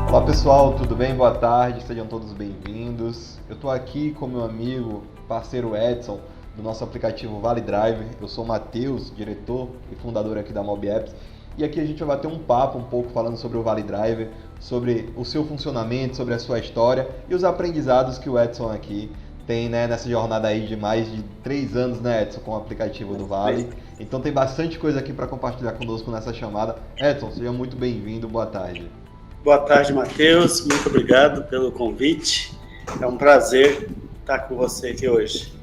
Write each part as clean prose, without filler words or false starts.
Olá pessoal, tudo bem? Boa tarde, sejam todos bem-vindos. Eu estou aqui com meu amigo, parceiro Edson, do nosso aplicativo Vale Driver. Eu sou o Matheus, diretor e fundador aqui da Mob Apps. E aqui a gente vai bater um papo um pouco falando sobre o Vale Driver, sobre o seu funcionamento, sobre a sua história e os aprendizados que o Edson aqui tem, né, nessa jornada aí de mais de 3 anos, né, Edson, com o aplicativo do Vale. Então tem bastante coisa aqui para compartilhar conosco nessa chamada. Edson, seja muito bem-vindo, boa tarde. Boa tarde, Matheus. Muito obrigado pelo convite. É um prazer estar com você aqui hoje.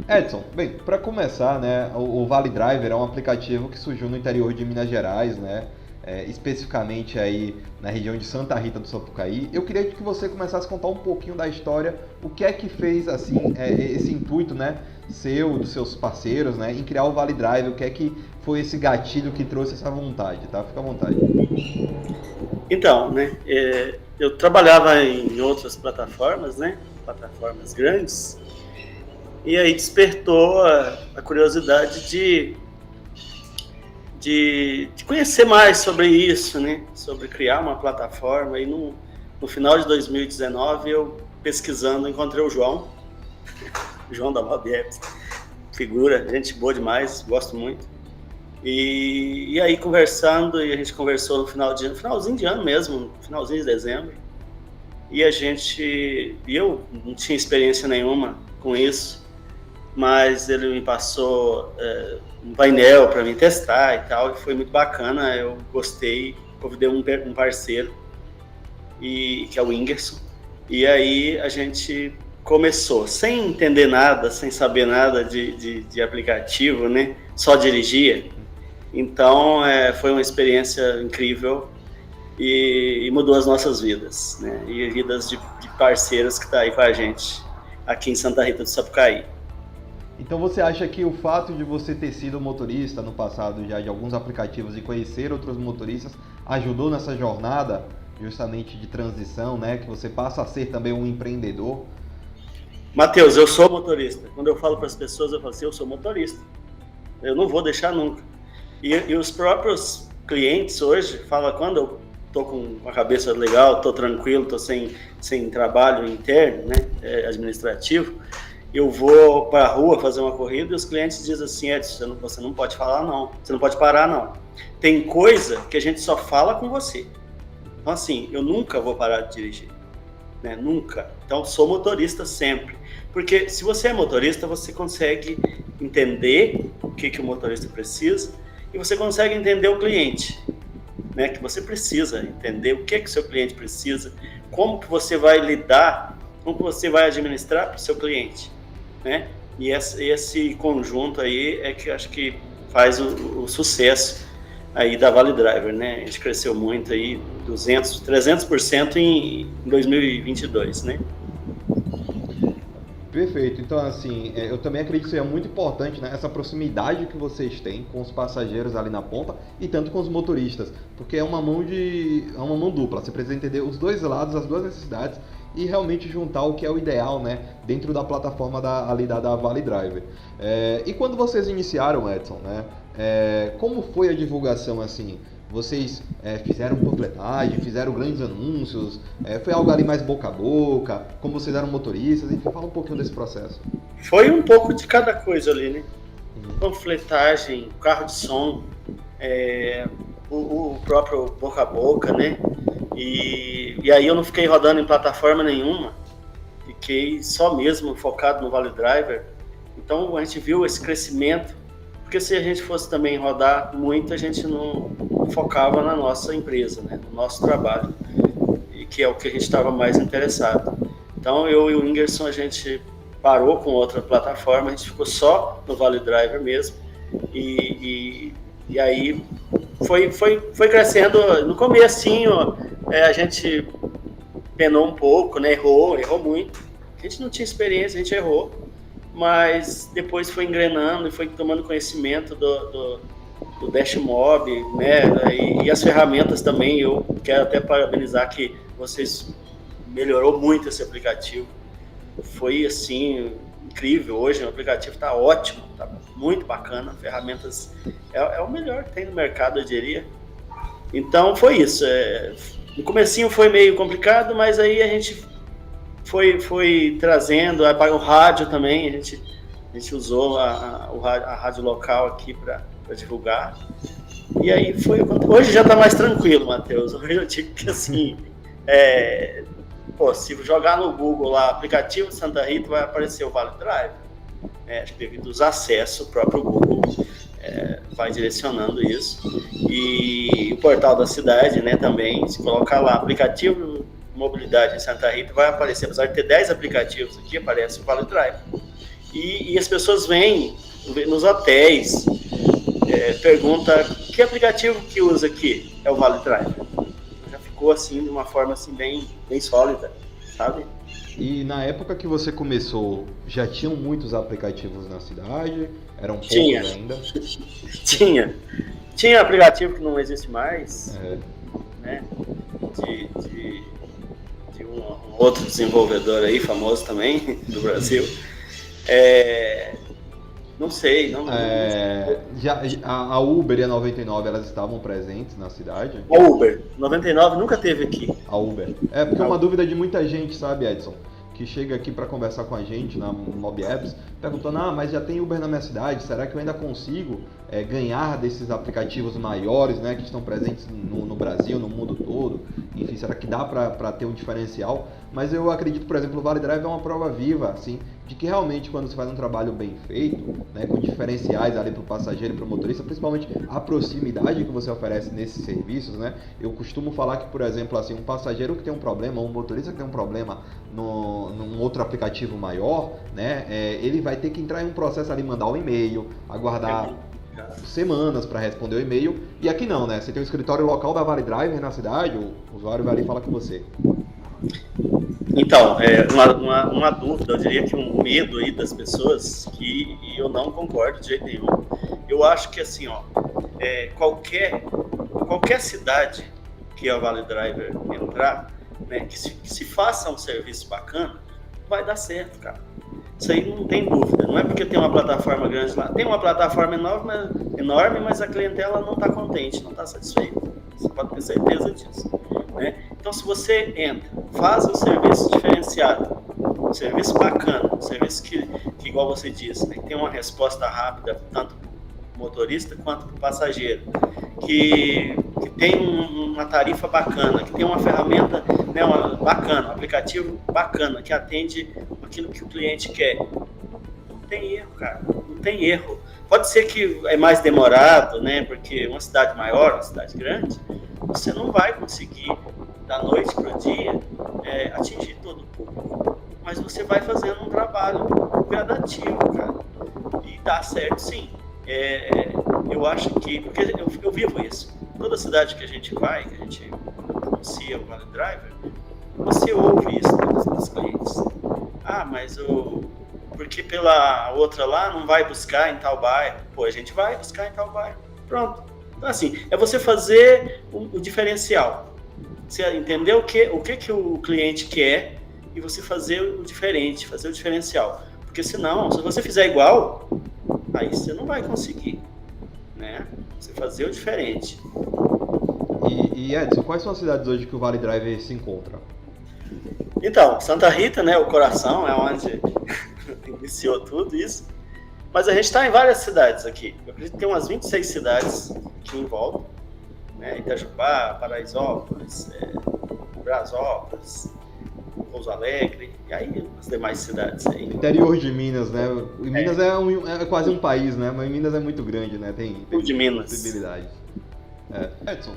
Edson, bem, para começar, né, o Vale Driver é um aplicativo que surgiu no interior de Minas Gerais, né, especificamente aí na região de Santa Rita do Sapucaí. Eu queria que você começasse a contar um pouquinho da história, o que é que fez assim esse intuito, né, seu, dos seus parceiros, né, em criar o Vale Driver, o que é que foi esse gatilho que trouxe essa vontade, tá? Fica à vontade. Então, né, eu trabalhava em outras plataformas, né, plataformas grandes, e aí despertou a curiosidade de conhecer mais sobre isso, né, sobre criar uma plataforma. E no final de 2019, eu pesquisando, encontrei o João da Mob Apps, figura, gente boa demais, gosto muito. E aí conversando, e a gente conversou no finalzinho de ano mesmo, finalzinho de dezembro, e eu não tinha experiência nenhuma com isso, mas ele me passou um painel para mim testar e tal, e foi muito bacana, eu gostei, convidei um parceiro, que é o Whindersson, e aí a gente começou, sem entender nada, sem saber nada de aplicativo, né, só dirigia. Então, foi uma experiência incrível e mudou as nossas vidas, né? E vidas de parceiros que estão aí com a gente, aqui em Santa Rita do Sapucaí. Então você acha que o fato de você ter sido motorista no passado já de alguns aplicativos e conhecer outros motoristas ajudou nessa jornada justamente de transição, né? Que você passa a ser também um empreendedor? Matheus, eu sou motorista. Quando eu falo para as pessoas, eu falo assim, eu sou motorista. Eu não vou deixar nunca. E os próprios clientes hoje falam, quando eu tô com a cabeça legal, tô tranquilo, tô sem trabalho interno, né, administrativo, eu vou para a rua fazer uma corrida e os clientes dizem assim, Edson, você não pode falar não, você não pode parar não. Tem coisa que a gente só fala com você. Então assim, eu nunca vou parar de dirigir, né, nunca. Então sou motorista sempre. Porque se você é motorista, você consegue entender o que o motorista precisa, e você consegue entender o cliente, né? Que você precisa entender o que o seu cliente precisa, como que você vai lidar, como que você vai administrar para o seu cliente, né? E esse conjunto aí é que acho que faz o sucesso aí da Vale Driver, né? A gente cresceu muito aí, 300% em 2022, né? Perfeito. Então, assim, eu também acredito que seja muito importante, né, essa proximidade que vocês têm com os passageiros ali na ponta e tanto com os motoristas, porque é uma mão dupla. Você precisa entender os dois lados, as duas necessidades e realmente juntar o que é o ideal, né, dentro da plataforma da Vale Driver. E quando vocês iniciaram, Edson, né, como foi a divulgação, assim? Vocês fizeram panfletagem, fizeram grandes anúncios, foi algo ali mais boca a boca, como vocês eram motoristas, enfim, fala um pouquinho desse processo. Foi um pouco de cada coisa ali, né? Panfletagem, carro de som, o próprio boca a boca, né? E aí eu não fiquei rodando em plataforma nenhuma, fiquei só mesmo focado no Vale Driver. Então a gente viu esse crescimento, porque se a gente fosse também rodar muito, a gente não focava na nossa empresa, né? No nosso trabalho, e que é o que a gente estava mais interessado. Então eu e o Whindersson, a gente parou com outra plataforma, a gente ficou só no Vale Driver mesmo, e aí foi crescendo. No comecinho a gente penou um pouco, né? Errou muito, a gente não tinha experiência, a gente errou, mas depois foi engrenando e foi tomando conhecimento do Dashmob, né? E as ferramentas também. Eu quero até parabenizar que vocês melhorou muito esse aplicativo. Foi assim incrível. Hoje o aplicativo está ótimo, está muito bacana. Ferramentas é o melhor que tem no mercado, eu diria. Então foi isso. No comecinho foi meio complicado, mas aí a gente foi trazendo o rádio também, a gente usou a rádio local aqui para divulgar. E aí hoje já está mais tranquilo, Matheus. Hoje eu digo que assim, se jogar no Google lá, aplicativo de Santa Rita, vai aparecer o Vale Drive. Acho que devido aos acessos, o próprio Google vai direcionando isso. E o portal da cidade, né, também, se colocar lá, aplicativo de mobilidade em Santa Rita, vai aparecer, apesar de ter 10 aplicativos aqui, aparece o Vale Drive. E as pessoas vêm nos hotéis, pergunta que aplicativo que usa aqui? É o Vale Drive. Já ficou assim, de uma forma assim, bem sólida, sabe? E na época que você começou, já tinham muitos aplicativos na cidade? Eram poucos ainda? Tinha aplicativo que não existe mais, né? De um outro desenvolvedor aí, famoso também, do Brasil. Não sei. A Uber e a 99, elas estavam presentes na cidade? A Uber, 99 nunca teve aqui. A Uber. Porque é uma dúvida de muita gente, sabe, Edson? Que chega aqui para conversar com a gente na Mob Apps, perguntando, mas já tem Uber na minha cidade, será que eu ainda consigo ganhar desses aplicativos maiores, né, que estão presentes no Brasil, no mundo todo? Enfim, será que dá para ter um diferencial? Mas eu acredito, por exemplo, o Vale Drive é uma prova viva, assim, de que realmente quando você faz um trabalho bem feito, né, com diferenciais ali para o passageiro e para o motorista, principalmente a proximidade que você oferece nesses serviços, né? Eu costumo falar que, por exemplo, assim, um passageiro que tem um problema, ou um motorista que tem um problema num outro aplicativo maior, né, ele vai ter que entrar em um processo ali, mandar um e-mail, aguardar semanas para responder o e-mail, e aqui não, né? Você tem um escritório local da Vale Driver na cidade, o usuário vai ali e fala com você. Então, uma dúvida, eu diria que um medo aí das pessoas, que eu não concordo de jeito nenhum. Eu acho que assim, qualquer cidade que a Vale Driver entrar, né, que se faça um serviço bacana, vai dar certo, cara. Isso aí não tem dúvida. Não é porque tem uma plataforma grande lá. Tem uma plataforma enorme, mas a clientela não está contente, não está satisfeita. Você pode ter certeza disso, né? Então, se você entra, faz um serviço diferenciado, um serviço bacana, um serviço que igual você disse, né, que tem uma resposta rápida, tanto para o motorista quanto para o passageiro, que tem uma tarifa bacana, que tem uma ferramenta, né, bacana, um aplicativo bacana, que atende aquilo que o cliente quer. Não tem erro, cara, não tem erro. Pode ser que é mais demorado, né, porque uma cidade maior, uma cidade grande, você não vai conseguir, da noite para o dia, atingir todo o público. Mas você vai fazendo um trabalho gradativo, cara, e dá certo sim. Eu acho que, porque eu vivo isso, toda cidade que a gente vai, que a gente anuncia o Vale Driver, você ouve isso dos clientes. Mas porque pela outra lá não vai buscar em tal bairro. Pô, a gente vai buscar em tal bairro. Pronto. Então assim, é você fazer o diferencial. Você entender o que o cliente quer e você fazer o diferente, fazer o diferencial. Porque senão, se você fizer igual, aí você não vai conseguir, né? Você fazer o diferente. E Edson, quais são as cidades hoje que o Vale Driver se encontra? Então, Santa Rita, né, o coração, é onde iniciou tudo isso. Mas a gente está em várias cidades aqui. Eu acredito que tem umas 26 cidades aqui em volta, né? Itajubá, Paraisópolis, Brasópolis, Pouso Alegre, e aí as demais cidades aí. Interior de Minas, né? Minas é quase um país, né? Mas Minas é muito grande, né? Tem de Minas. Possibilidades. Edson,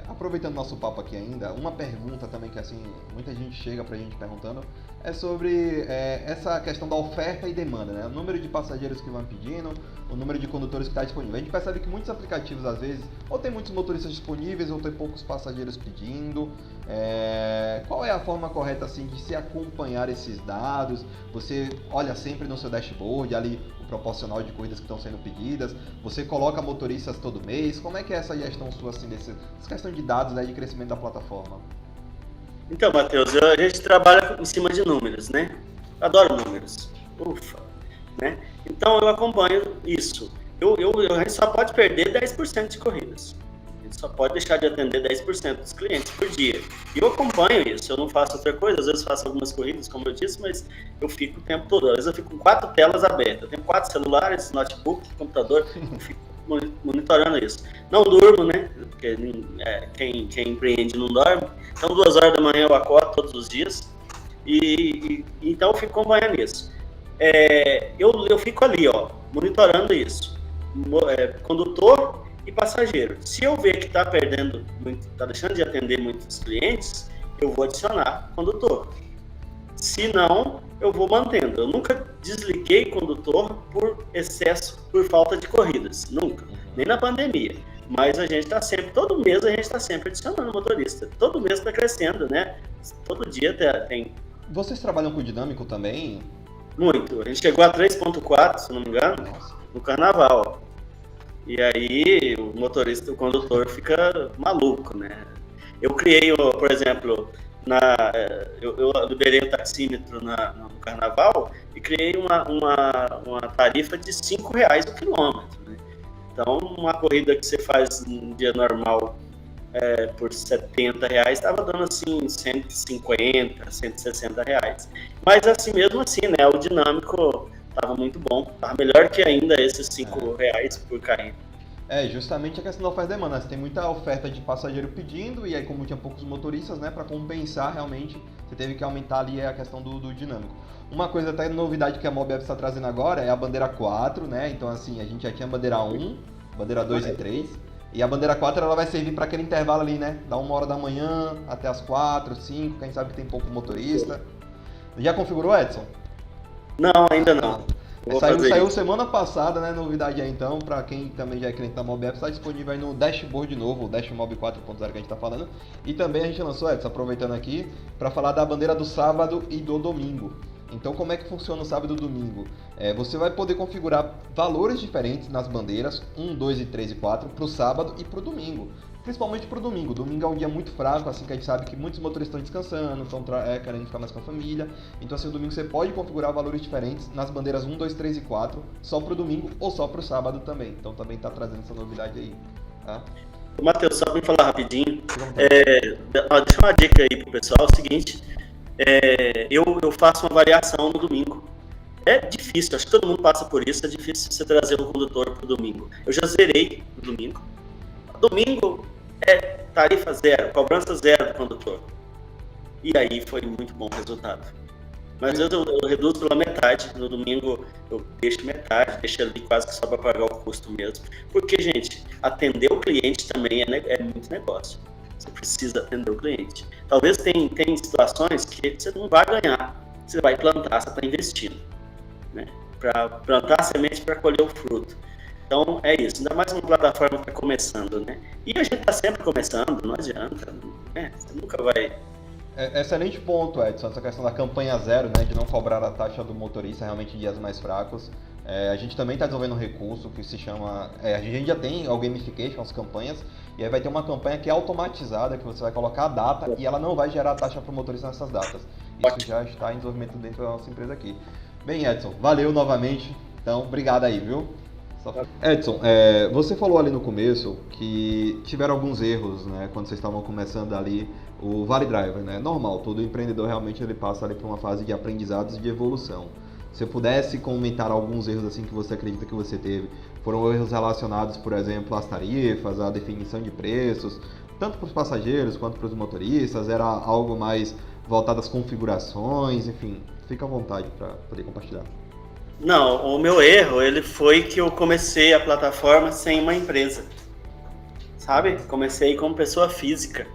aproveitando nosso papo aqui ainda, uma pergunta também que assim muita gente chega pra gente perguntando é sobre essa questão da oferta e demanda, né? O número de passageiros que vão pedindo, o número de condutores que está disponível. A gente percebe que muitos aplicativos às vezes ou tem muitos motoristas disponíveis ou tem poucos passageiros pedindo. Qual é a forma correta assim de se acompanhar esses dados? Você olha sempre no seu dashboard ali o proporcional de corridas que estão sendo pedidas, você coloca motoristas todo mês, como é que é essa gestão sua assim, dessa questão de dados, né, de crescimento da plataforma? Então, Matheus, a gente trabalha em cima de números, né? Adoro números. Ufa, né? Então eu acompanho isso. A gente só pode perder 10% de corridas. A gente só pode deixar de atender 10% dos clientes por dia. E eu acompanho isso, eu não faço outra coisa, às vezes faço algumas corridas, como eu disse, mas eu fico o tempo todo. Às vezes eu fico com 4 telas abertas, eu tenho 4 celulares, notebook, computador, eu fico monitorando isso. Não durmo, né? Porque quem empreende não dorme. Então 2 horas da manhã eu acordo todos os dias então eu fico acompanhando isso. Eu fico ali, ó, monitorando isso. Condutor e passageiro. Se eu ver que está perdendo muito, está deixando de atender muitos clientes, eu vou adicionar condutor. Se não, eu vou mantendo. Eu nunca desliguei condutor por excesso, por falta de corridas. Nunca. Nem na pandemia. Mas a gente está sempre, todo mês a gente está sempre adicionando motorista. Todo mês está crescendo, né? Todo dia tem. Vocês trabalham com dinâmico também? Muito. A gente chegou a 3.4, se não me engano, no carnaval. E aí o motorista, o condutor fica maluco, né? Eu criei, por exemplo, eu liberei o taxímetro no carnaval e criei uma tarifa de R$5 o quilômetro, né? Então, uma corrida que você faz num dia normal por R$70, estava dando assim R$150, R$160. Mas assim, mesmo assim, né? O dinâmico estava muito bom, estava melhor que ainda esses R$5 por km. Justamente a questão da oferta e demanda. Você tem muita oferta de passageiro pedindo, e aí como tinha poucos motoristas, né, para compensar realmente, você teve que aumentar ali a questão do dinâmico. Uma coisa até novidade que a Mobiaps está trazendo agora é a bandeira 4, né? Então assim, a gente já tinha bandeira 1, bandeira 2 e 3, e a bandeira 4 ela vai servir para aquele intervalo ali, né? Da 1 hora da manhã até as 4, 5, quem sabe que tem pouco motorista. Já configurou, Edson? Não, ainda não. Saiu semana passada, né? Novidade aí então, para quem também já é cliente da Mobiaps, está disponível aí no dashboard novo, o Dashmob 4.0 que a gente está falando. E também a gente lançou, Edson, aproveitando aqui, para falar da bandeira do sábado e do domingo. Então, como é que funciona o sábado e o domingo? Você vai poder configurar valores diferentes nas bandeiras, 1, 2, 3 e 4, para o sábado e para o domingo. Principalmente para o domingo. Domingo é um dia muito fraco, assim que a gente sabe que muitos motoristas estão descansando, estão querendo ficar mais com a família. Então, assim, o domingo você pode configurar valores diferentes nas bandeiras 1, 2, 3 e 4, só para o domingo ou só para o sábado também. Então, também está trazendo essa novidade aí. Tá? Matheus, só para me falar rapidinho, deixa uma dica aí pro pessoal, é o seguinte, eu faço uma variação no domingo. É difícil, acho que todo mundo passa por isso, é difícil você trazer o condutor pro domingo. Eu já zerei no domingo. Domingo é tarifa zero, cobrança zero do condutor. E aí foi muito bom o resultado. Mas às vezes eu reduzo pela metade, no domingo eu deixo metade, deixo ali quase que só para pagar o custo mesmo. Porque, gente, atender o cliente também é muito negócio. Você precisa atender o cliente. Talvez tem situações que você não vai ganhar, você vai plantar, você está investindo, né? Para plantar a semente para colher o fruto. Então é isso, ainda mais uma plataforma que está começando, né? E a gente está sempre começando, não adianta, né? Você nunca vai... Excelente ponto, Edson, essa questão da campanha zero, né, de não cobrar a taxa do motorista realmente em dias mais fracos. A gente também está desenvolvendo um recurso que se chama... a gente já tem o gamification, as campanhas, e aí vai ter uma campanha que é automatizada, que você vai colocar a data e ela não vai gerar taxa para o motorista nessas datas. Isso já está em desenvolvimento dentro da nossa empresa aqui. Bem, Edson, valeu novamente, então obrigado aí, viu? Edson, você falou ali no começo que tiveram alguns erros, né, quando vocês estavam começando ali o Vale Driver, né? Normal, todo empreendedor realmente ele passa ali por uma fase de aprendizados e de evolução. Se eu pudesse comentar alguns erros assim que você acredita que você teve, foram erros relacionados, por exemplo, às tarifas, à definição de preços, tanto para os passageiros quanto para os motoristas, era algo mais voltado às configurações, enfim, fica à vontade para poder compartilhar. Não, o meu erro, ele foi que eu comecei a plataforma sem uma empresa, sabe? Comecei como pessoa física,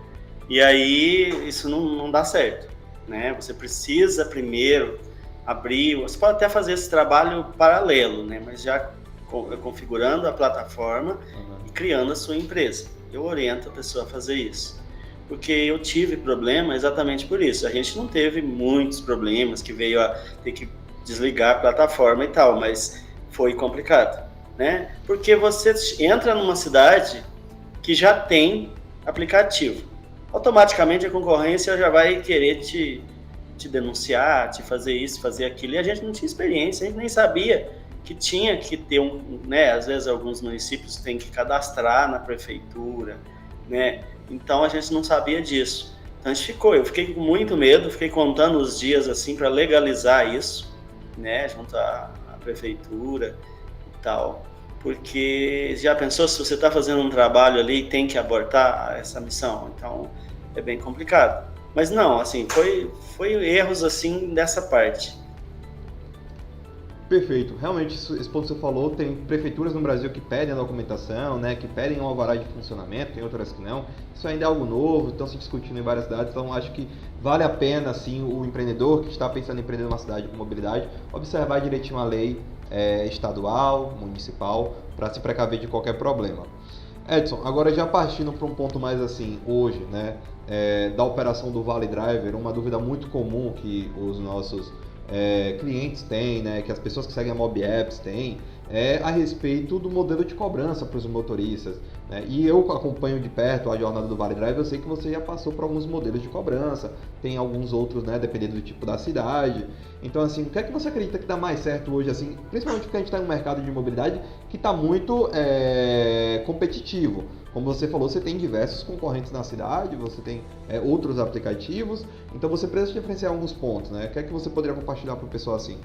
e aí isso não dá certo, né? Você precisa primeiro abrir, você pode até fazer esse trabalho paralelo, né? Mas já configurando a plataforma e criando a sua empresa. Eu oriento a pessoa a fazer isso, porque eu tive problema exatamente por isso. A gente não teve muitos problemas que veio a ter que desligar a plataforma e tal, mas foi complicado, né? Porque você entra numa cidade que já tem aplicativo, automaticamente a concorrência já vai querer te denunciar, te fazer isso, fazer aquilo, e a gente não tinha experiência, a gente nem sabia que tinha que ter né? Às vezes alguns municípios têm que cadastrar na prefeitura, né? Então a gente não sabia disso. Então eu fiquei com muito medo, fiquei contando os dias assim para legalizar isso, né, junto à prefeitura e tal, porque já pensou se você está fazendo um trabalho ali e tem que abortar essa missão? Então é bem complicado. Mas não, assim, foi erros assim dessa parte. Perfeito. Realmente, esse ponto que você falou, tem prefeituras no Brasil que pedem a documentação, né, que pedem um alvará de funcionamento, tem outras que não. Isso ainda é algo novo, estão se discutindo em várias cidades, então acho que vale a pena, assim, o empreendedor que está pensando em empreender numa cidade com mobilidade, observar direitinho a lei estadual, municipal, para se precaver de qualquer problema. Edson, agora já partindo para um ponto mais assim, hoje, né, da operação do Vale Driver, uma dúvida muito comum que os nossos clientes têm, né, que as pessoas que seguem a Mob Apps têm, a respeito do modelo de cobrança para os motoristas, né? E eu acompanho de perto a jornada do Vale Drive, eu sei que você já passou por alguns modelos de cobrança, tem alguns outros, né, dependendo do tipo da cidade. Então, assim, o que é que você acredita que dá mais certo hoje, assim, principalmente porque a gente está em um mercado de mobilidade que está muito competitivo. Como você falou, você tem diversos concorrentes na cidade, você tem outros aplicativos, então você precisa diferenciar alguns pontos, né? O que é que você poderia compartilhar para o pessoal assim?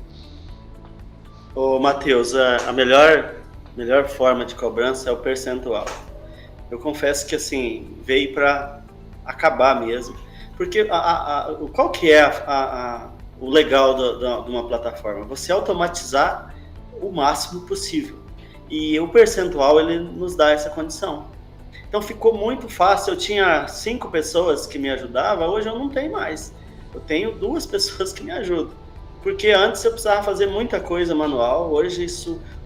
Ô, Matheus, a melhor forma de cobrança é o percentual. Eu confesso que, assim, veio para acabar mesmo. Porque qual que é o legal de uma plataforma? Você automatizar o máximo possível. E o percentual, ele nos dá essa condição. Então ficou muito fácil. Eu tinha 5 pessoas que me ajudavam, hoje eu não tenho mais. Eu tenho 2 pessoas que me ajudam. Porque antes eu precisava fazer muita coisa manual, hoje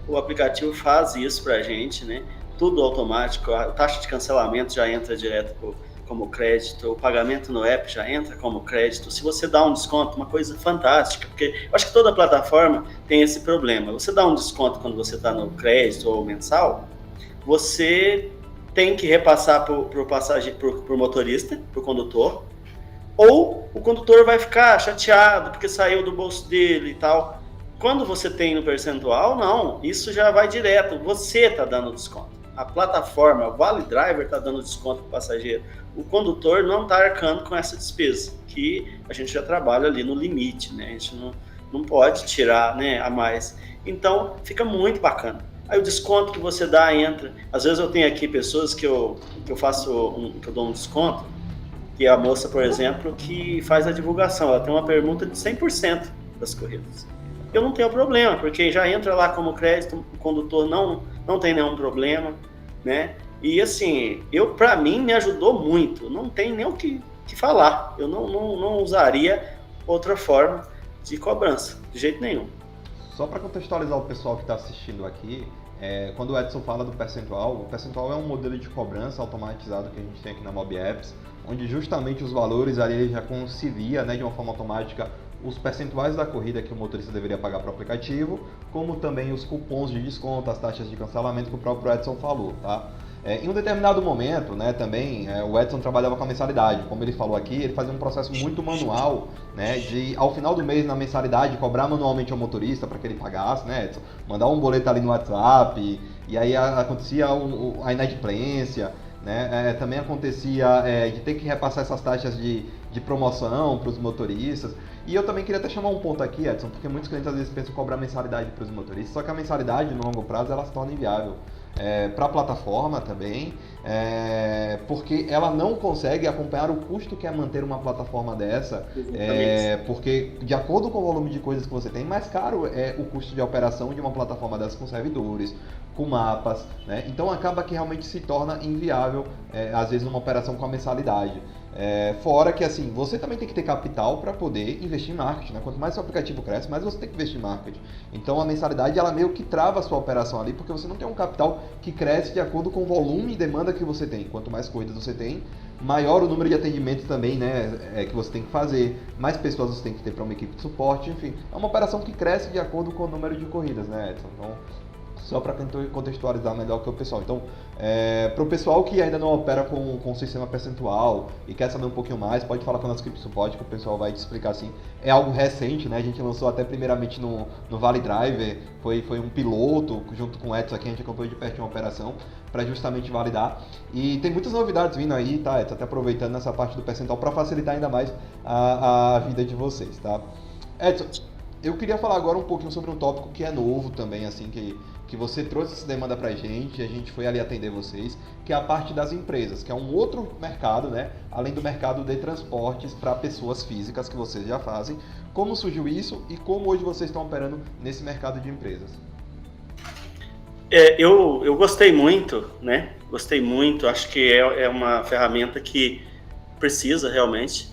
o aplicativo faz isso pra gente, né? Tudo automático, a taxa de cancelamento já entra direto como crédito, o pagamento no app já entra como crédito. Se você dá um desconto, uma coisa fantástica, porque eu acho que toda plataforma tem esse problema. Você dá um desconto quando você está no crédito ou mensal, você tem que repassar pro motorista, pro condutor, ou o condutor vai ficar chateado porque saiu do bolso dele e tal. Quando você tem no percentual, não, isso já vai direto, você está dando desconto. A plataforma, o Vale Driver está dando desconto para o passageiro. O condutor não está arcando com essa despesa, que a gente já trabalha ali no limite, né? A gente não pode tirar, né, a mais. Então, fica muito bacana. Aí o desconto que você dá entra. Às vezes eu tenho aqui pessoas que eu dou um desconto, que é a moça, por exemplo, que faz a divulgação, ela tem uma permuta de 100% das corridas. Eu não tenho problema, porque já entra lá como crédito, o condutor não tem nenhum problema, né? E assim, para mim me ajudou muito, não tem nem o que falar. Eu não usaria outra forma de cobrança, de jeito nenhum. Só para contextualizar o pessoal que está assistindo aqui, quando o Edson fala do percentual, o percentual é um modelo de cobrança automatizado que a gente tem aqui na Mob Apps, onde justamente os valores ali ele já concilia, né, de uma forma automática os percentuais da corrida que o motorista deveria pagar para o aplicativo, como também os cupons de desconto, as taxas de cancelamento que o próprio Edson falou, tá? Em um determinado momento, né, também, o Edson trabalhava com a mensalidade. Como ele falou aqui, ele fazia um processo muito manual, né, de, ao final do mês, na mensalidade, cobrar manualmente ao motorista para que ele pagasse, né, Edson? Mandar um boleto ali no WhatsApp, e aí acontecia a inadimplência, né? Também acontecia de ter que repassar essas taxas de promoção para os motoristas. E eu também queria até chamar um ponto aqui, Edson, porque muitos clientes às vezes pensam em cobrar mensalidade para os motoristas, só que a mensalidade no longo prazo ela se torna inviável. Para a plataforma também, porque ela não consegue acompanhar o custo que é manter uma plataforma dessa, porque de acordo com o volume de coisas que você tem, mais caro é o custo de operação de uma plataforma dessa com servidores, com mapas, né? Então acaba que realmente se torna inviável, às vezes, uma operação com a mensalidade. Fora que assim, você também tem que ter capital para poder investir em marketing, né? Quanto mais seu aplicativo cresce, mais você tem que investir em marketing. Então a mensalidade ela meio que trava a sua operação ali, porque você não tem um capital que cresce de acordo com o volume e demanda que você tem. Quanto mais corridas você tem, maior o número de atendimentos também, né, que você tem que fazer, mais pessoas você tem que ter para uma equipe de suporte, enfim. É uma operação que cresce de acordo com o número de corridas, né, Edson? Então, Só para contextualizar melhor que o pessoal. Então, para o pessoal que ainda não opera com sistema percentual e quer saber um pouquinho mais, pode falar com a nossa equipe de suporte que o pessoal vai te explicar assim. É algo recente, né? A gente lançou até primeiramente no Vale Driver, foi um piloto, junto com o Edson aqui, a gente acompanhou de perto uma operação para justamente validar. E tem muitas novidades vindo aí, tá, Edson? Até aproveitando essa parte do percentual para facilitar ainda mais a vida de vocês, tá? Edson, eu queria falar agora um pouquinho sobre um tópico que é novo também, assim, que você trouxe essa demanda pra gente, e a gente foi ali atender vocês, que é a parte das empresas, que é um outro mercado, né? Além do mercado de transportes para pessoas físicas que vocês já fazem. Como surgiu isso e como hoje vocês estão operando nesse mercado de empresas? Eu gostei muito, né? Gostei muito, acho que é uma ferramenta que precisa realmente,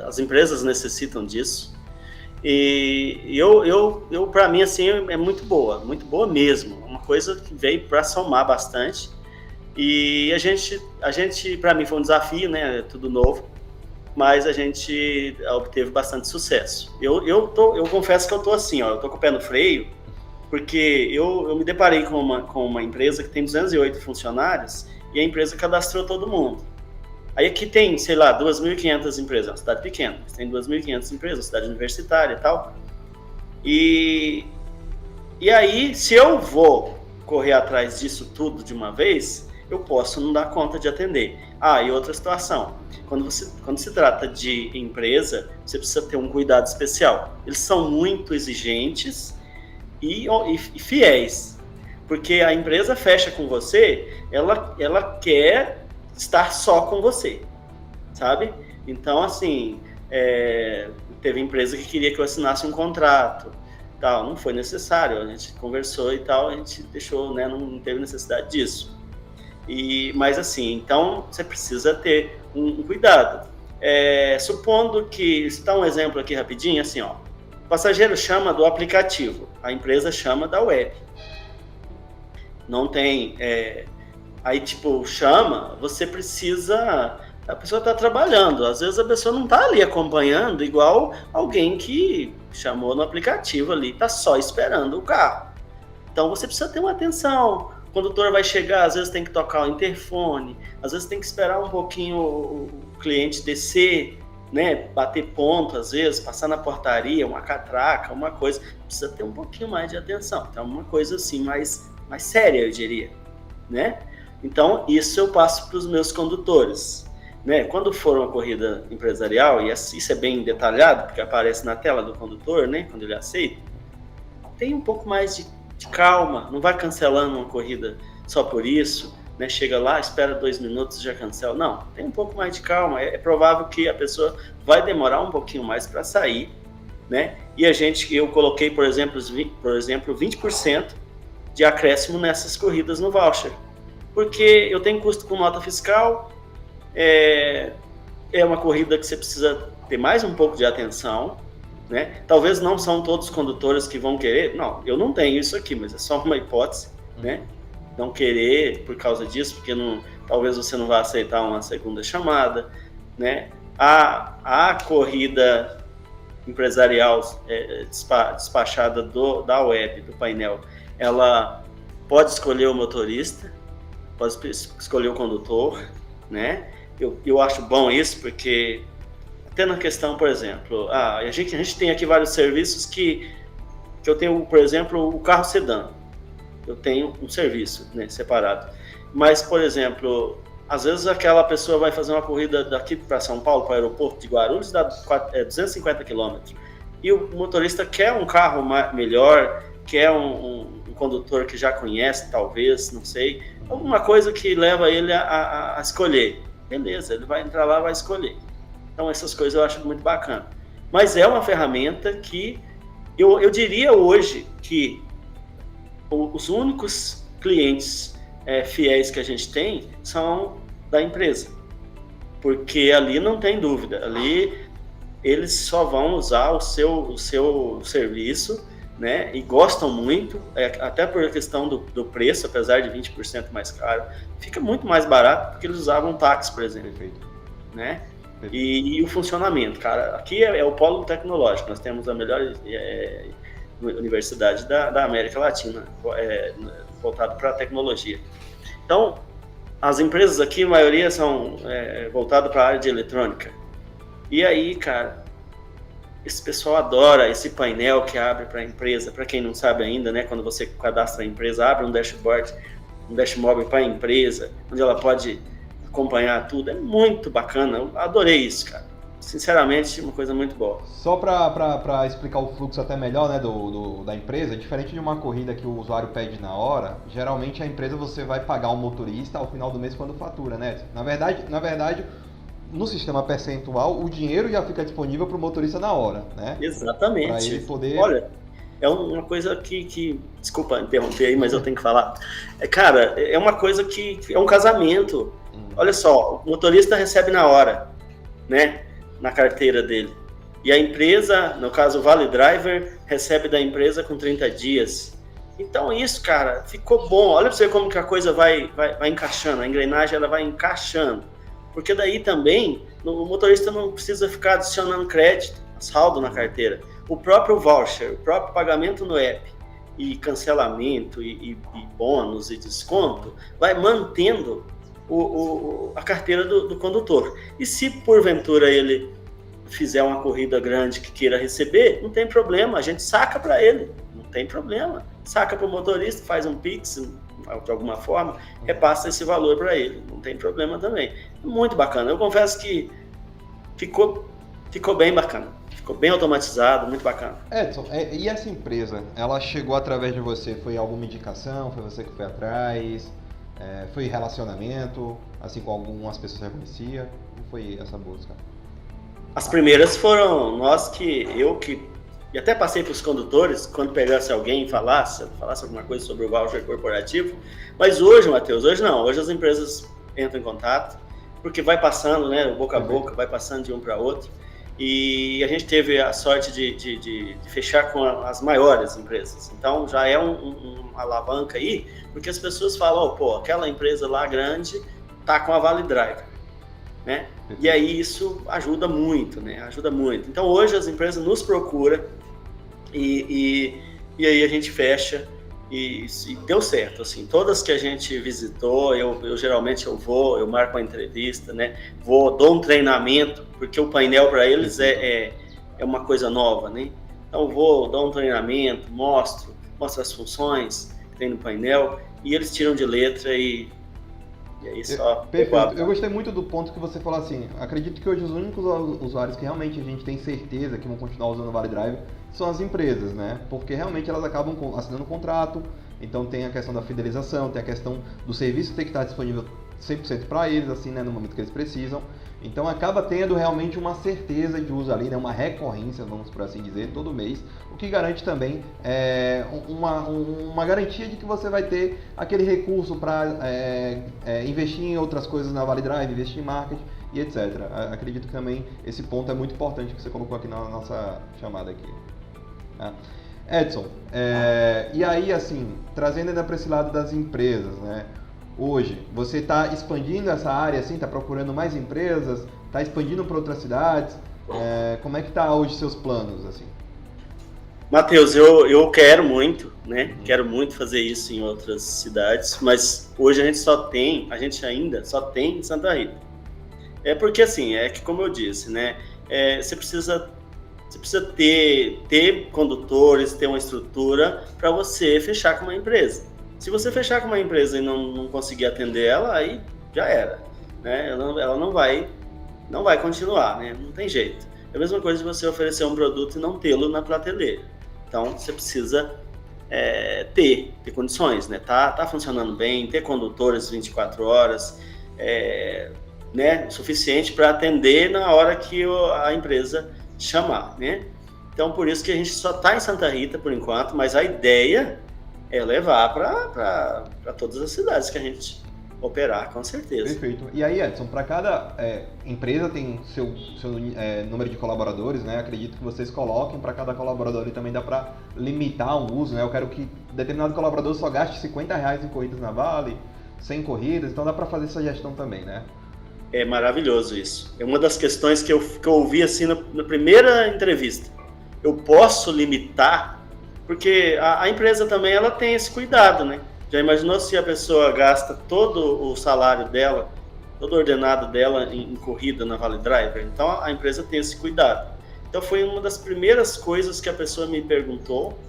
as empresas necessitam disso. E eu para mim, assim, é muito boa mesmo, uma coisa que veio para somar bastante. E a gente para mim foi um desafio, né, tudo novo, mas a gente obteve bastante sucesso. Eu confesso que eu tô assim, ó, eu tô com o pé no freio, porque eu me deparei com uma empresa que tem 208 funcionários e a empresa cadastrou todo mundo. Aí aqui tem, sei lá, 2.500 empresas, é uma cidade pequena, mas tem 2.500 empresas, cidade universitária e tal. E aí, se eu vou correr atrás disso tudo de uma vez, eu posso não dar conta de atender. E outra situação, quando se trata de empresa, você precisa ter um cuidado especial. Eles são muito exigentes e fiéis, porque a empresa fecha com você, ela quer estar só com você, sabe? Então, assim, teve empresa que queria que eu assinasse um contrato, tal, não foi necessário, a gente conversou e tal, a gente deixou, né, não teve necessidade disso. Mas assim, então você precisa ter um cuidado. Supondo que, se dá um exemplo aqui rapidinho, assim, ó, o passageiro chama do aplicativo, a empresa chama da web. Não tem... Aí, tipo, chama, você precisa... A pessoa está trabalhando. Às vezes a pessoa não está ali acompanhando, igual alguém que chamou no aplicativo ali, está só esperando o carro. Então, você precisa ter uma atenção. O condutor vai chegar, às vezes tem que tocar o interfone, às vezes tem que esperar um pouquinho o cliente descer, né, bater ponto, às vezes, passar na portaria, uma catraca, uma coisa. Precisa ter um pouquinho mais de atenção. Então, uma coisa assim, mais séria, eu diria, né? Então, isso eu passo para os meus condutores, né? Quando for uma corrida empresarial, e isso é bem detalhado, porque aparece na tela do condutor, né? Quando ele aceita, tem um pouco mais de calma, não vai cancelando uma corrida só por isso, né? Chega lá, espera 2 minutos e já cancela. Não, tem um pouco mais de calma. É provável que a pessoa vai demorar um pouquinho mais para sair, né? E eu coloquei, por exemplo, 20% de acréscimo nessas corridas no voucher. Porque eu tenho custo com nota fiscal, é uma corrida que você precisa ter mais um pouco de atenção, né? Talvez não são todos os condutores que vão querer, não, eu não tenho isso aqui, mas é só uma hipótese, né? Não querer por causa disso, porque talvez você não vá aceitar uma segunda chamada, né? A corrida empresarial despachada da web, do painel, ela pode escolher o motorista, pode escolher o condutor, né? Eu acho bom isso, porque até na questão, por exemplo, a gente tem aqui vários serviços que eu tenho, por exemplo, o carro sedã. Eu tenho um serviço, né, separado. Mas, por exemplo, às vezes aquela pessoa vai fazer uma corrida daqui para São Paulo, para o aeroporto de Guarulhos, dá 250 quilômetros. E o motorista quer um carro melhor, quer um condutor que já conhece, talvez, não sei, alguma coisa que leva ele a escolher. Beleza, ele vai entrar lá e vai escolher. Então, essas coisas eu acho muito bacana. Mas é uma ferramenta que eu diria hoje que os únicos clientes fiéis que a gente tem são da empresa. Porque ali não tem dúvida. Ali eles só vão usar o seu serviço, né? E gostam muito, até por questão do preço, apesar de 20% mais caro, fica muito mais barato porque eles usavam táxi, por exemplo. Perfeito. Né? E o funcionamento, cara, aqui é o polo tecnológico, nós temos a melhor universidade da América Latina, voltado para a tecnologia. Então, as empresas aqui, a maioria são voltadas para a área de eletrônica. E aí, cara, esse pessoal adora esse painel que abre para a empresa. Para quem não sabe ainda, né, quando você cadastra a empresa, abre um dashboard, um dashboard para a empresa, onde ela pode acompanhar tudo. É muito bacana, eu adorei isso, cara. Sinceramente, uma coisa muito boa. Só para explicar o fluxo até melhor, né, da empresa, diferente de uma corrida que o usuário pede na hora, geralmente a empresa você vai pagar um motorista ao final do mês quando fatura, né? Na verdade, no sistema percentual, o dinheiro já fica disponível para o motorista na hora, né? Exatamente. Para ele poder... Olha, é uma coisa que... Desculpa interromper aí, mas eu tenho que falar. Cara, é uma coisa que é um casamento. Olha só, o motorista recebe na hora, né? Na carteira dele. E a empresa, no caso o Vale Driver, recebe da empresa com 30 dias. Então isso, cara, ficou bom. Olha pra você como que a coisa vai encaixando, a engrenagem ela vai encaixando. Porque daí também o motorista não precisa ficar adicionando crédito, saldo na carteira. O próprio voucher, o próprio pagamento no app e cancelamento e bônus e desconto vai mantendo a carteira do condutor. E se porventura ele fizer uma corrida grande que queira receber, não tem problema, a gente saca para ele, não tem problema. Saca para o motorista, faz um Pix de alguma forma, repassa esse valor para ele, não tem problema também. Muito bacana, eu confesso que ficou bem bacana, ficou bem automatizado, muito bacana. Edson, e essa empresa, ela chegou através de você, foi alguma indicação, foi você que foi atrás? Foi relacionamento, assim como algumas pessoas reconheciam? Como foi essa busca? As primeiras foram e até passei para os condutores, quando pegasse alguém e falasse alguma coisa sobre o voucher corporativo. Mas hoje, Matheus, hoje não. Hoje as empresas entram em contato, porque vai passando, né, boca a boca, vai passando de um para outro. E a gente teve a sorte de fechar com as maiores empresas. Então, já é uma alavanca aí, porque as pessoas falam, aquela empresa lá grande tá com a Vale Driver, né? E aí isso ajuda muito, né? Ajuda muito. Então, hoje as empresas nos procuram e aí a gente fecha e deu certo, assim. Todas que a gente visitou, eu geralmente eu marco uma entrevista, né? Dou um treinamento, porque o painel para eles é uma coisa nova, né? Então dar um treinamento, mostro as funções que tem no painel e eles tiram de letra e aí só... Perfeito. Eu gostei muito do ponto que você falou assim, acredito que hoje os únicos usuários que realmente a gente tem certeza que vão continuar usando o Vale Drive são as empresas, né? Porque realmente elas acabam assinando um contrato, então tem a questão da fidelização, tem a questão do serviço ter que estar disponível 100% para eles, assim, né, no momento que eles precisam. Então acaba tendo realmente uma certeza de uso ali, né, uma recorrência, vamos por assim dizer, todo mês, o que garante também uma garantia de que você vai ter aquele recurso para investir em outras coisas na Vale Drive, investir em marketing e etc. Acredito que também esse ponto é muito importante que você colocou aqui na nossa chamada aqui. Edson, e aí assim, trazendo ainda para esse lado das empresas, né? Hoje, você está expandindo essa área, assim, está procurando mais empresas, está expandindo para outras cidades? Como é que está hoje seus planos, assim? Matheus, eu quero muito, né? Quero muito fazer isso em outras cidades, mas hoje a gente ainda só tem em Santa Rita. Porque assim, que como eu disse, né? Você precisa ter condutores, ter uma estrutura para você fechar com uma empresa. Se você fechar com uma empresa e não conseguir atender ela, aí já era, né? Ela não vai continuar, né? Não tem jeito. É a mesma coisa de você oferecer um produto e não tê-lo na prateleira. Então, você precisa ter condições, né? Tá funcionando bem, ter condutores 24 horas, né? O suficiente para atender na hora que a empresa chamar, né? Então, por isso que a gente só está em Santa Rita por enquanto, mas a ideia é levar para todas as cidades que a gente operar, com certeza. Perfeito. E aí, Edson, para cada empresa tem seu número de colaboradores, né? Acredito que vocês coloquem para cada colaborador e também dá para limitar o uso, né? Eu quero que determinado colaborador só gaste R$50 em corridas na Vale, 100 corridas, então dá para fazer essa gestão também, né? É maravilhoso isso. É uma das questões que eu ouvi assim na primeira entrevista. Eu posso limitar Porque a empresa também ela tem esse cuidado, né? Já imaginou se a pessoa gasta todo o salário dela, todo o ordenado dela em corrida na Vale Driver? Então a empresa tem esse cuidado. Então foi uma das primeiras coisas que a pessoa me perguntou,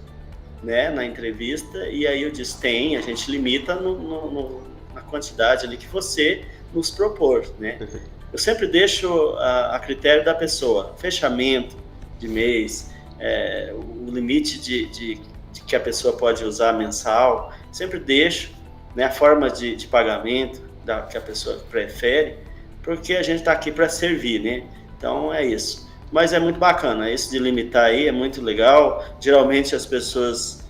né, na entrevista, e aí eu disse, a gente limita na quantidade ali que você nos propor, né? Eu sempre deixo a critério da pessoa, fechamento de mês, o limite de que a pessoa pode usar mensal, sempre deixo, né, a forma de pagamento que a pessoa prefere, porque a gente está aqui para servir, né? Então é isso. Mas é muito bacana, isso de limitar aí é muito legal. Geralmente as pessoas,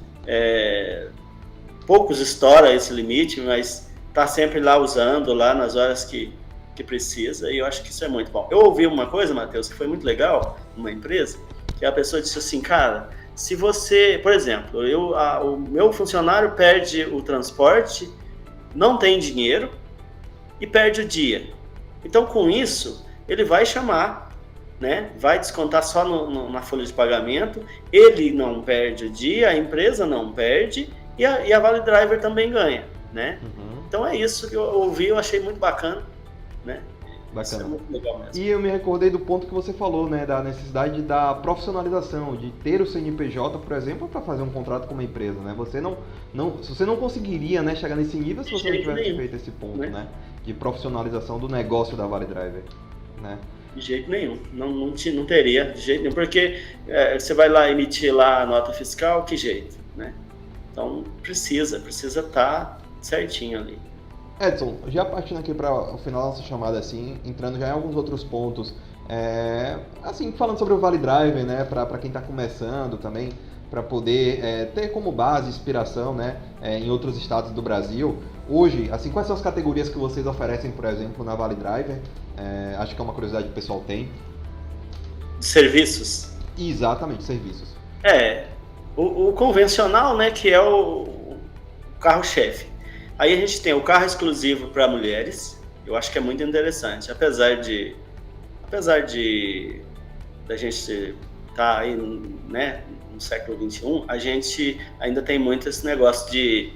poucos estouram esse limite, mas tá sempre lá usando, lá nas horas que precisa, e eu acho que isso é muito bom. Eu ouvi uma coisa, Matheus, que foi muito legal, numa empresa, que a pessoa disse assim, cara, se você, por exemplo, o meu funcionário perde o transporte, não tem dinheiro e perde o dia. Então, com isso, ele vai chamar, né? Vai descontar só na folha de pagamento, ele não perde o dia, a empresa não perde e a Vale Driver também ganha, né? Uhum. Então é isso que eu ouvi, eu achei muito bacana, né? Bacana. Isso é muito legal mesmo. E eu me recordei do ponto que você falou, né, da necessidade da profissionalização, de ter o CNPJ, por exemplo, para fazer um contrato com uma empresa, né? Você você não conseguiria, né, chegar nesse nível se você não tivesse feito esse ponto, né, de profissionalização do negócio da Vale Driver, né? De jeito nenhum, não teria, de jeito nenhum, porque você vai lá emitir lá a nota fiscal, que jeito, né? Então precisa estar certinho ali. Edson, já partindo aqui para o final da nossa chamada, assim, entrando já em alguns outros pontos, assim, falando sobre o Vale Driver, né, para quem está começando também, para poder ter como base, inspiração, né, em outros estados do Brasil. Hoje, assim, quais são as categorias que vocês oferecem, por exemplo, na Vale Driver? Acho que é uma curiosidade que o pessoal tem. Serviços? Exatamente, serviços. O convencional, né, que é o carro-chefe. Aí a gente tem o carro exclusivo para mulheres, eu acho que é muito interessante, apesar de da gente estar aí, né, no século XXI, a gente ainda tem muito esse negócio de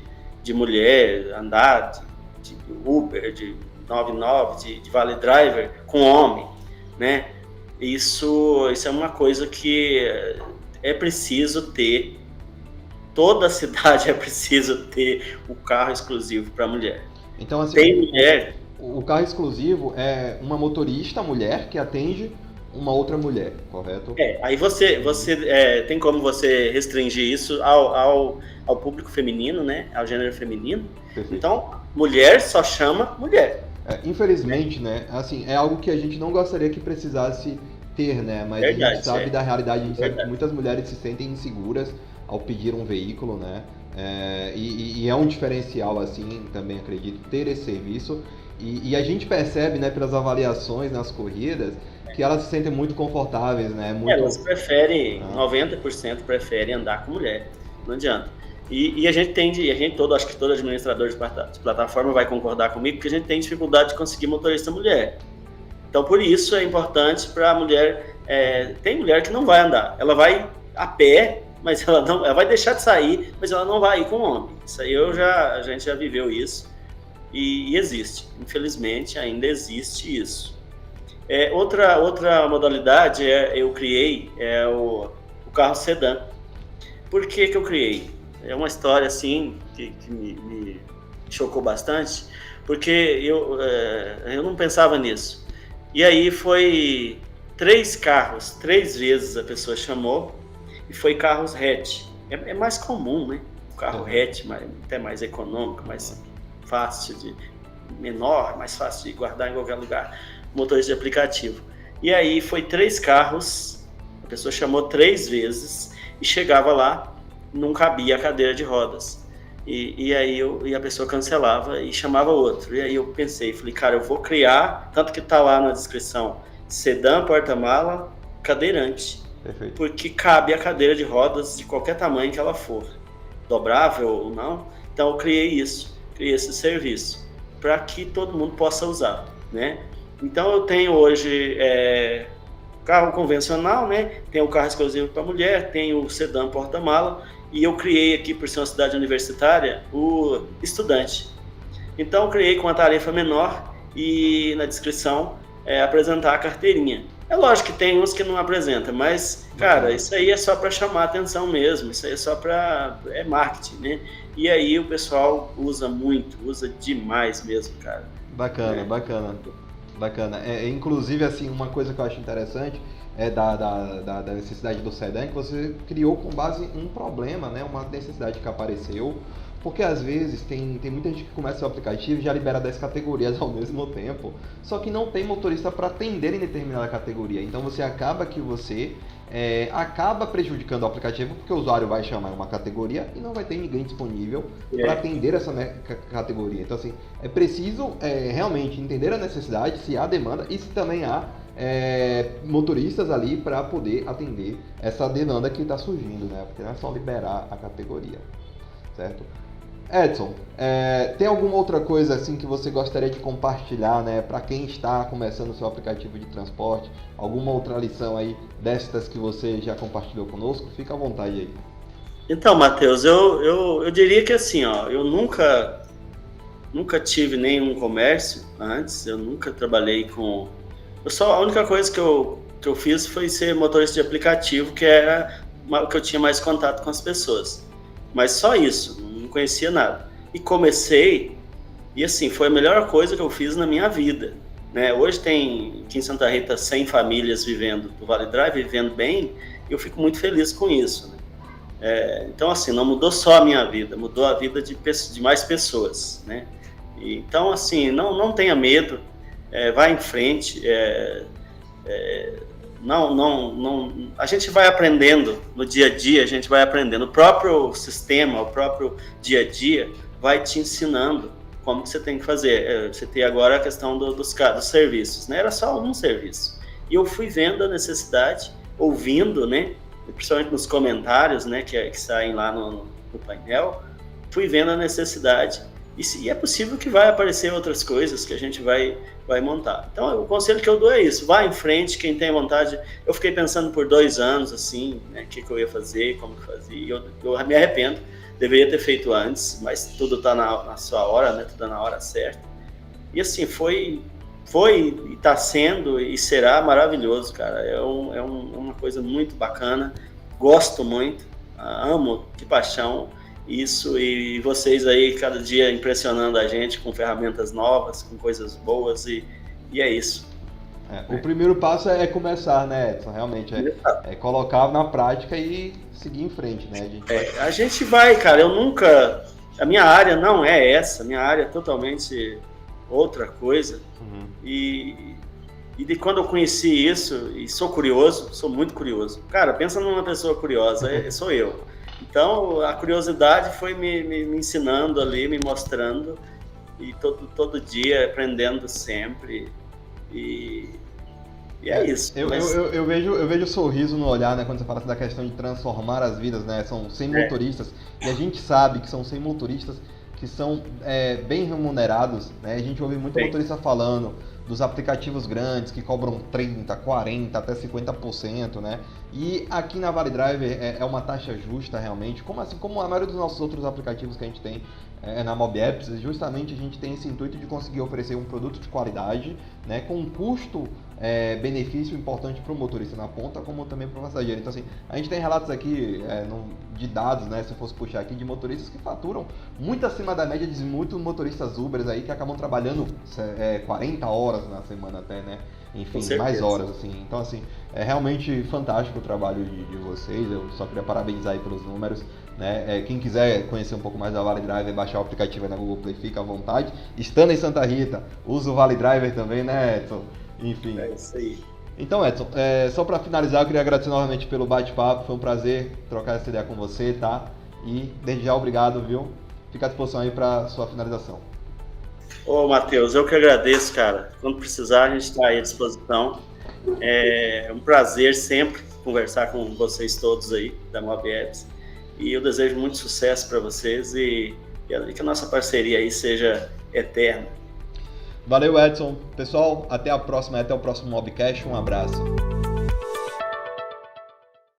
mulher andar de Uber, de 99, de Vale Driver com homem, né? Isso é uma coisa que é preciso ter. Toda a cidade é preciso ter o carro exclusivo para mulher. Então, assim, tem mulher. O carro exclusivo é uma motorista mulher que atende uma outra mulher, correto? Aí você tem como você restringir isso ao público feminino, né? Ao gênero feminino. Perfeito. Então, mulher só chama mulher. Infelizmente, né? Assim, é algo que a gente não gostaria que precisasse ter, né? Mas verdade, a gente sabe da realidade, a gente sabe que muitas mulheres se sentem inseguras ao pedir um veículo, né? E é um diferencial, assim, também acredito, ter esse serviço. E a gente percebe, né, pelas avaliações nas corridas, que elas se sentem muito confortáveis, né? Elas preferem, 90% preferem andar com mulher, não adianta. E a gente acho que todo administrador de plataforma vai concordar comigo, que a gente tem dificuldade de conseguir motorista mulher. Então, por isso é importante para a mulher, tem mulher que não vai andar, ela vai a pé, mas ela vai deixar de sair, mas ela não vai ir com homem. Isso aí a gente já viveu isso e existe. Infelizmente, ainda existe isso. Outra modalidade eu criei o carro sedã. Por que eu criei? É uma história assim que me chocou bastante, porque eu não pensava nisso. E aí foi 3 carros, 3 vezes a pessoa chamou, e foi carros hatch. É mais comum, né? O carro hatch, até mais econômico, mais fácil menor, mais fácil de guardar em qualquer lugar, motorista de aplicativo. E aí foi 3 carros, a pessoa chamou 3 vezes e chegava lá, não cabia a cadeira de rodas. E aí a pessoa cancelava e chamava outro. E aí eu pensei, falei, cara, eu vou criar, tanto que tá lá na descrição, sedã, porta-mala, cadeirante. Perfeito. Porque cabe a cadeira de rodas de qualquer tamanho que ela for, dobrável ou não. Então eu criei esse serviço, para que todo mundo possa usar, né? Então eu tenho hoje carro convencional, né? Tem o carro exclusivo para mulher, tem o sedã porta-mala, e eu criei aqui, por ser uma cidade universitária, o estudante. Então, eu criei com uma tarefa menor e na descrição apresentar a carteirinha. É lógico que tem uns que não apresentam, mas, cara, isso aí é só para chamar atenção mesmo, isso aí é só para... é marketing, né? E aí o pessoal usa muito, usa demais mesmo, cara. Bacana, bacana. Bacana. Inclusive, assim, uma coisa que eu acho interessante é da necessidade do sedã, que você criou com base em um problema, né? Uma necessidade que apareceu. Porque às vezes tem muita gente que começa o aplicativo e já libera 10 categorias ao mesmo tempo, só que não tem motorista para atender em determinada categoria. Então você acaba prejudicando o aplicativo, porque o usuário vai chamar uma categoria e não vai ter ninguém disponível para atender essa categoria. Então assim, é preciso realmente entender a necessidade, se há demanda e se também há motoristas ali para poder atender essa demanda que está surgindo, né? Porque não é só liberar a categoria, certo? Edson, tem alguma outra coisa assim que você gostaria de compartilhar, né, para quem está começando o seu aplicativo de transporte? Alguma outra lição aí destas que você já compartilhou conosco? Fica à vontade aí. Então, Matheus, eu diria que assim, ó, eu nunca tive nenhum comércio antes, eu nunca trabalhei com... a única coisa que eu fiz foi ser motorista de aplicativo, que era o que eu tinha mais contato com as pessoas. Mas só isso, não conhecia nada. E comecei, e assim, foi a melhor coisa que eu fiz na minha vida, né? Hoje tem aqui em Santa Rita 100 famílias vivendo do Vale Drive, vivendo bem, e eu fico muito feliz com isso, né? Então, assim, não mudou só a minha vida, mudou a vida de mais pessoas, né? Então, assim, não tenha medo, vá em frente, a gente vai aprendendo no dia a dia, a gente vai aprendendo. O próprio sistema, o próprio dia a dia vai te ensinando como que você tem que fazer. Você tem agora a questão dos serviços, né? Era só um serviço. E eu fui vendo a necessidade, ouvindo, né? Principalmente nos comentários, né? Que saem lá no painel, fui vendo a necessidade. E é possível que vai aparecer outras coisas que a gente vai montar. Então, o conselho que eu dou é isso, vá em frente, quem tem vontade. Eu fiquei pensando por 2 anos, assim, né, o que eu ia fazer, como que fazia, eu me arrependo, deveria ter feito antes, mas tudo está na sua hora, né, tudo na hora certa. E assim, foi e está sendo e será maravilhoso, cara, é uma coisa muito bacana, gosto muito, amo de paixão, isso, e vocês aí cada dia impressionando a gente com ferramentas novas, com coisas boas, e é isso. O primeiro passo é começar, né, Edson? Realmente, é colocar na prática e seguir em frente, né? A gente vai, cara, a minha área não é essa, a minha área é totalmente outra coisa, e de quando eu conheci isso, e sou muito curioso, cara, pensa numa pessoa curiosa, sou eu. Então, a curiosidade foi me ensinando ali, me mostrando, e todo dia aprendendo sempre, e é isso. Eu vejo sorriso no olhar, né, quando você fala da questão de transformar as vidas, né, são 100 motoristas, e a gente sabe que são 100 motoristas que são bem remunerados, né, a gente ouve muito motorista falando dos aplicativos grandes que cobram 30%, 40%, até 50%, né? E aqui na Vale Driver é uma taxa justa realmente, como a maioria dos nossos outros aplicativos que a gente tem na Mob Apps, justamente a gente tem esse intuito de conseguir oferecer um produto de qualidade, né, com um custo benefício importante para o motorista na ponta, como também para o passageiro. Então assim, a gente tem relatos aqui de dados, né, se eu fosse puxar aqui, de motoristas que faturam muito acima da média de muitos motoristas Ubers aí que acabam trabalhando 40 horas na semana até, né? Enfim, mais horas, assim. Então, assim, é realmente fantástico o trabalho de vocês. Eu só queria parabenizar aí pelos números, né? Quem quiser conhecer um pouco mais da Vale Driver, baixar o aplicativo aí na Google Play, fica à vontade. Estando em Santa Rita, usa o Vale Driver também, né, Edson? Enfim. É isso aí. Então, Edson, só para finalizar, eu queria agradecer novamente pelo bate-papo. Foi um prazer trocar essa ideia com você, tá? E desde já, obrigado, viu? Fica à disposição aí para sua finalização. Ô, Matheus, eu que agradeço, cara. Quando precisar, a gente está aí à disposição. É um prazer sempre conversar com vocês todos aí da Mob Apps. E eu desejo muito sucesso para vocês e que a nossa parceria aí seja eterna. Valeu, Edson. Pessoal, até a próxima, até o próximo Mobcast. Um abraço.